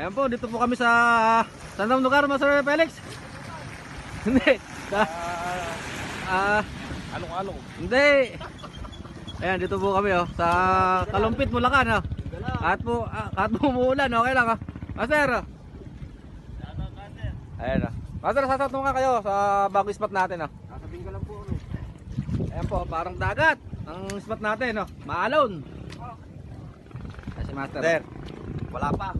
Ayan po, dito po kami sa saan lugar, Master Felix? Hindi. Along-along. Hindi. Ayan, dito po kami sa Kalumpit, Bulacan. Kahit po umuulan, okay lang. Master. Ayan. Master, sasatong nga kayo sa bagong spot natin. Sasabihin ka lang po. Ayan po, parang dagat ang spot natin. Maalon. Ayan si Master. Sir, wala pa.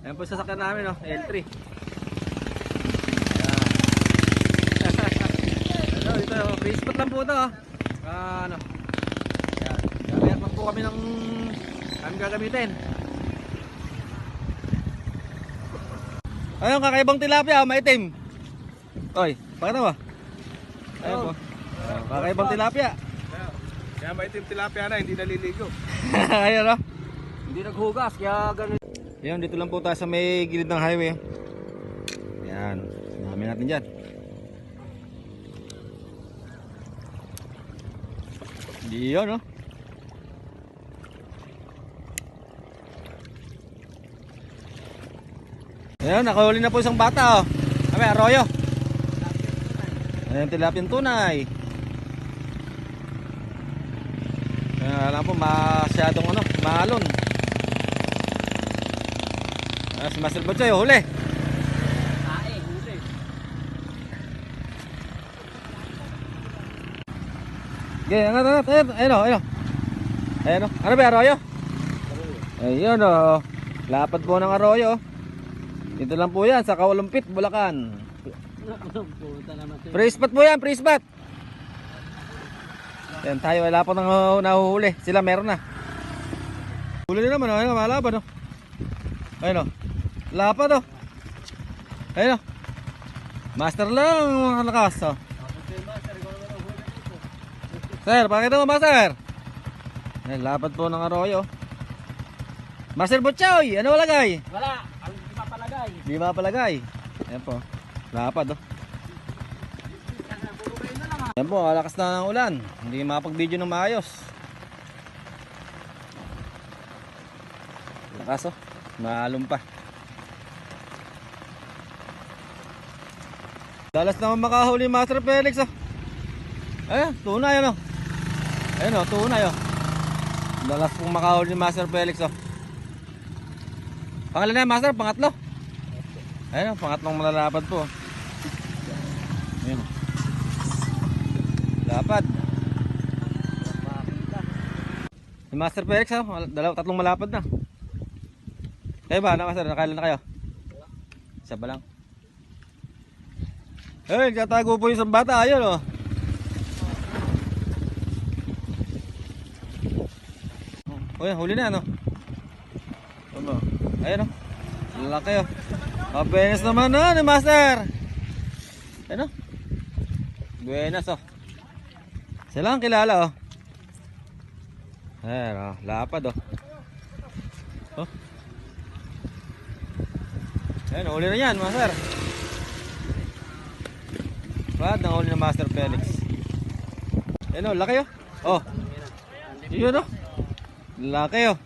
Ayan po sasakyan namin, L3. Ayan. Dito, free spot lang po ito. Ayan. Gagayat lang po kami ng aming gagamitin. Ayun, kakaibang tilapia, maitim. Oy, pakita mo. Ayun po. Kakaibang tilapia. Kaya maitim tilapia na, hindi naliligo. Ayun, Hindi naghugas, kaya ganun. Ayan, dito lang po tayo sa may gilid ng highway. Ayan, sinami natin dyan. Hindi yun, Ayan, nakahuli na po isang bata, Kami, arroyo. Ayan, tilapia tunay. Ayan, alam po, masyadong maalon. Si Master Butchoy, huli. Huli. Okay, ayun. Ano ba, arroyo? Ayun, lapad po ng arroyo. Dito lang po yan, sa Kalumpit, Bulacan. Free spot po yan, free spot. Yan, tayo, wala po nang nahuhuli. Sila meron na. Huli na naman, ayun, malapad, Ayun, lapad, Ayun, Master lang, mga lakas, Sir, pakita mo, Master. Ayun, lapad po ng arroyo. Master Butchoy, ano lagay? Wala, hindi mapalagay. Di ba palagay? Ayan po, lapad, Ayan po, lakas na ng ulan. Hindi makapag-video ng maayos. Lakas, maalon pa. Dalas naman makahuli, Master Felix, Ayan, tunay, Ayan, tunay, Dalas pong makahuli ni Master Felix, Pangalan na yan, Master, pangatlo. Ayan, pangatlong malalapad po. Ayan, lapad. Si Master Felix, tatlong malapad na. Kayo ba, Master, nakailan na kayo? Isa ba lang? Hey, katago po yung isang bata, ayun, Uy, huli na, Ayun, lalaki, Buenas naman, ni Master. Ayun, Buenas, Sila ang kilala, Ayun, lapad, Ayun, huli na yan, Master. Brad, nanguli na Master Felix. Ayun, laki, Yun, laki,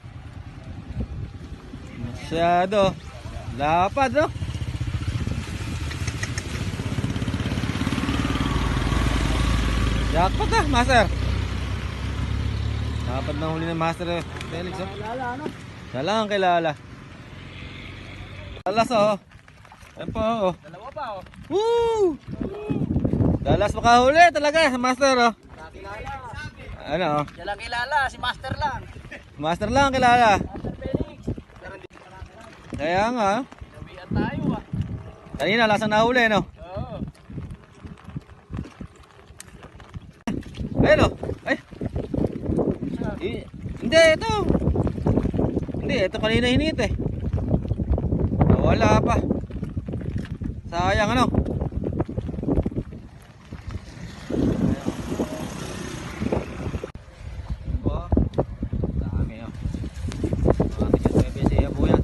masyado. Lapad, Jackpot, Master. Lapad na huli ng Master Felix, Siya lang ang kilala. Dalas, Ayan po, Dalawa pa, Woo! Dalas makahuli talaga, Master, Kilala. Ano, Siya lang kilala, si Master lang. Master lang ang kilala. Master Felix. Kaya nga, Nabihan tayo, kanina lasang nahuli, Oo. Ayun, ay. Hindi, ito. Hindi, ito kanina hinit, Wala pa. Sayang, Dami, Mga po yan.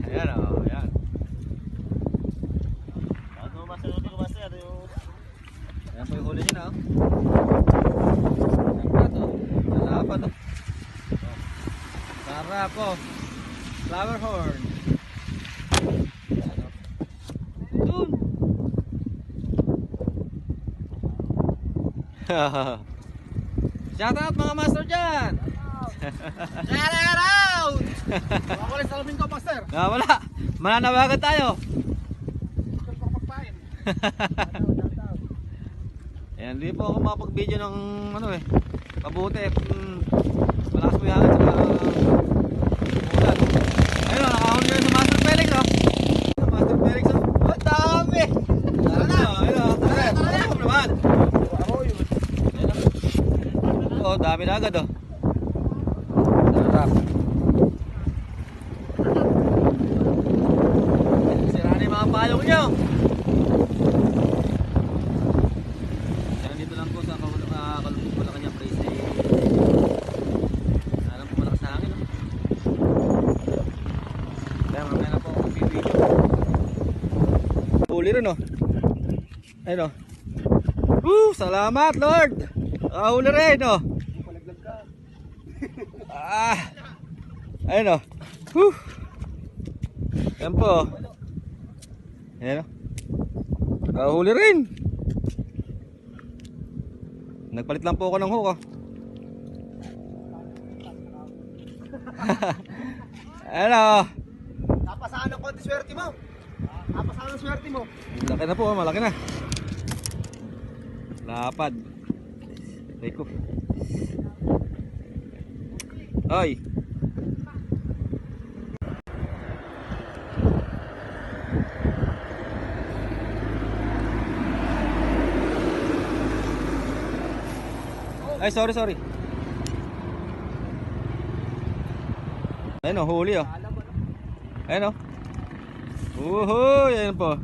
Ayan, ayan. Ayan po yung huli niya, Ayan pa, Lapad, Sarap po. Flower horn. Dun. Shout out mga master dyan. Shout out! Wala sa salamin ko, master. Wala. Mananawagan tayo. Ayan, di po ako makapag-video ng ano eh. Pabuti. Malakas po yan. Saka umulan. Ayun o, nakahuli yun sa Master Felix o. Master Felix o. Ang dami! Ayun o. Tara naman. Oo, dami na agad o. Sarap. Sira na yung mga payong nyo. Dito lang po sa Kalubog po lang kanya place eh. Alam po malakas na hangin. Kaya mamaya na po ako video. Huli rin o. Ayun o. Salamat Lord. Huli rin o. Ayun o. Ayan po. Ayan o. Huli rin. Nagpalit lang po ako ng hook. Ano? Napasaan ang konti swerte mo. Napasaan ang swerte mo. Malaki na po, malaki na. Lapad. Teko. Ay. Ay, sorry. Ayun o, huli o. Ayun o. Uhuy, ayun po.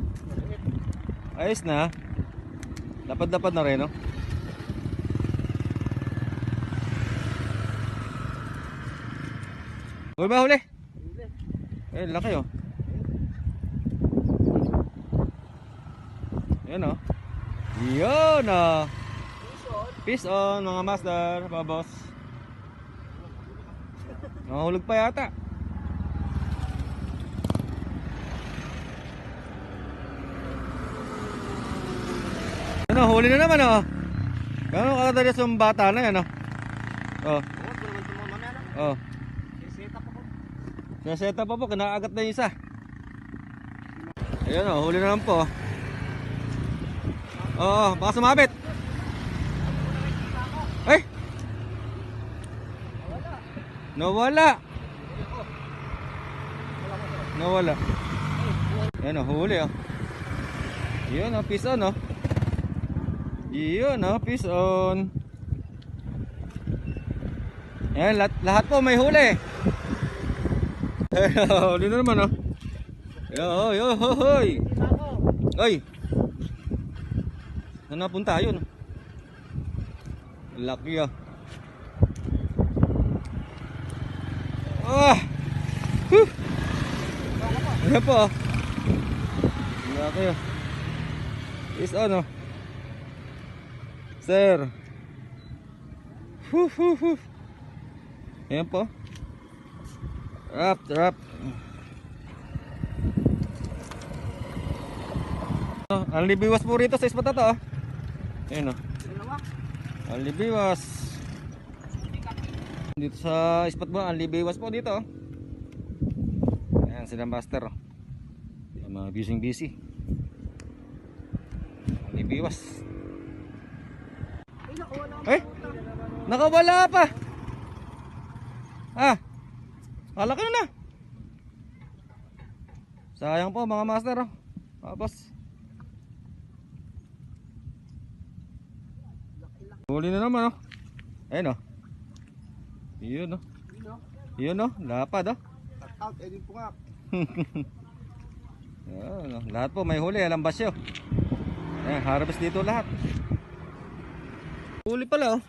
Ayos na. Lapad-lapad na rin o. Huli ba huli? Ayun, laki o. Ayun o. Yun o. Peace on mga master, mga boss. Nahulog pa yata. Ano, huli na naman oh. Gano'ng kakadalas yung bata na yan oh. Oh. Oh. Naseta pa po, kinaagat na yung isa. Ayan oh, huli na naman po. Oh, baka sumabit. Ay! Nawala. Ayan o, huli o. Yun o, peace on o. Yun o, peace on. Ayan, lahat po may huli. Huli na naman o. Hoy. Ay! Saan napunta yun? Laki ah. Ayan po ah. Laki ah. Is on oh. Sir. Ayan po. Rap. Ang libiwas po rito sa ispat na to ah. Ayan oh. Alibiwas. Dito sa spot mo, alibiwas po dito. Ayan sila master. Mga busy. Alibiwas. Nakawala pa. Kala ka na. Sayang po mga master. Tapos huli na naman oh. Ayun oh. Yun oh, lapad oh. Out, edit po nga. Ayan, oh. Lahat po may huli, alam basyo. Ayan, harvest dito lahat. Huli pala oh.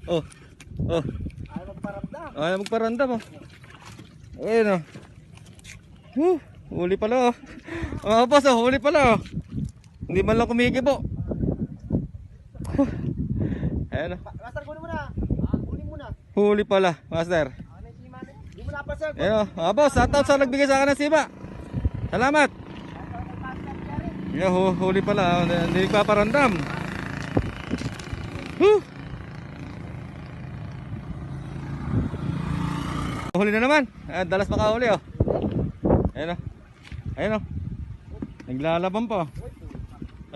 Oh. Ayaw magparandam oh. Ayun oh. Huli pala oh. Mga boss oh, huli pala oh. Hindi man lang kumikibo. Ayan o. Master, kunin mo na. Kunin mo na. Huli pala, master. Hindi mo napasal. Ayun, boss, shoutout sa nagbigay sa akin ng siba. Salamat. Huli pala, hindi nagpaparandam. Huli na naman. Dalas makahuli oh. Ayun oh. Ayun oh. Naglalaban pa.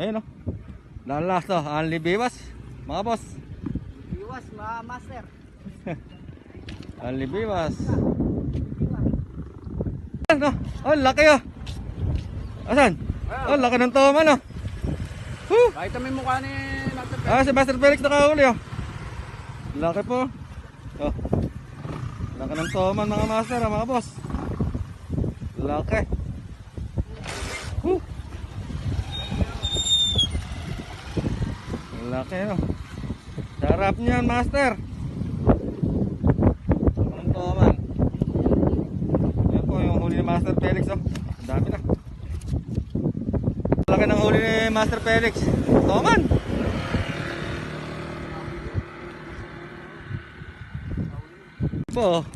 Ayun oh. Lalas to, Anli Biwas. Mga boss. Iwas, master. Anli Biwas. Ano? Oh, laki oh. Asan? Oh, laki ng toman oh. Kahit may mukha ni Master Si Master Felix nakahuli oh. Laki po. Oh. Laki ng toman mga master, mga boss. Laki. Laki no. Sarap niyan master. Ang toman. Yan po yung huli ni Master Felix oh. Ang dami na. Laki ng huli ni Master Felix. Toman. Po.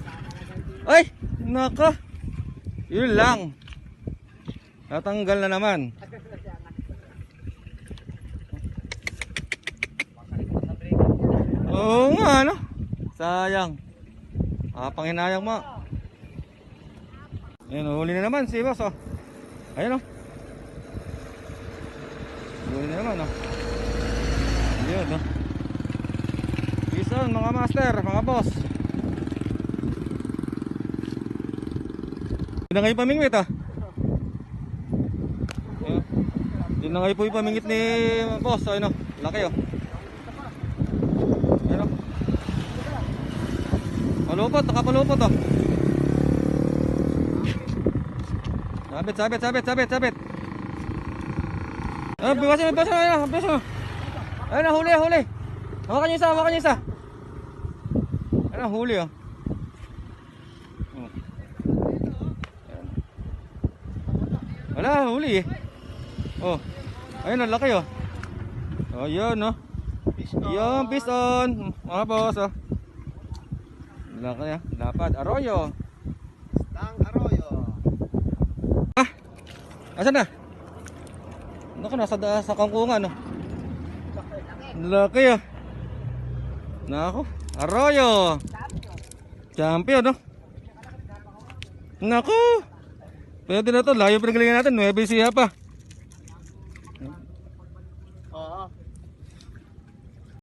Ay, naka. Yun lang. Natanggal na naman. Oo nga, ano? Sayang. Panghinayang mo. Ayun, huli na naman si boss, oh. Ayun, oh. Huli na naman, oh. Ayun, oh. Bison, mga master, mga boss. Hindi na ngayon pamingwit, ah. Hindi na ngayon po yung pamingwit ni boss. Ayun, oh. Laki, oh. Palupot, nakapalupot oh. Sabit. Biwasin. Ayun, huli. Hawakan niyo isa. Ayun, huli oh. Wala, huli eh. Oh. Ayun, ang laki oh. Oh, yun oh. Yung piston. Mga boss oh. Laki ah, dapat arroyo. Tang Arroyo. Asan na? Naku, nasa kangkungan no. Laki ah. Naku, arroyo. Champion no. Naku. Pwede na to, layo pinagalingan natin, 9 siya pa.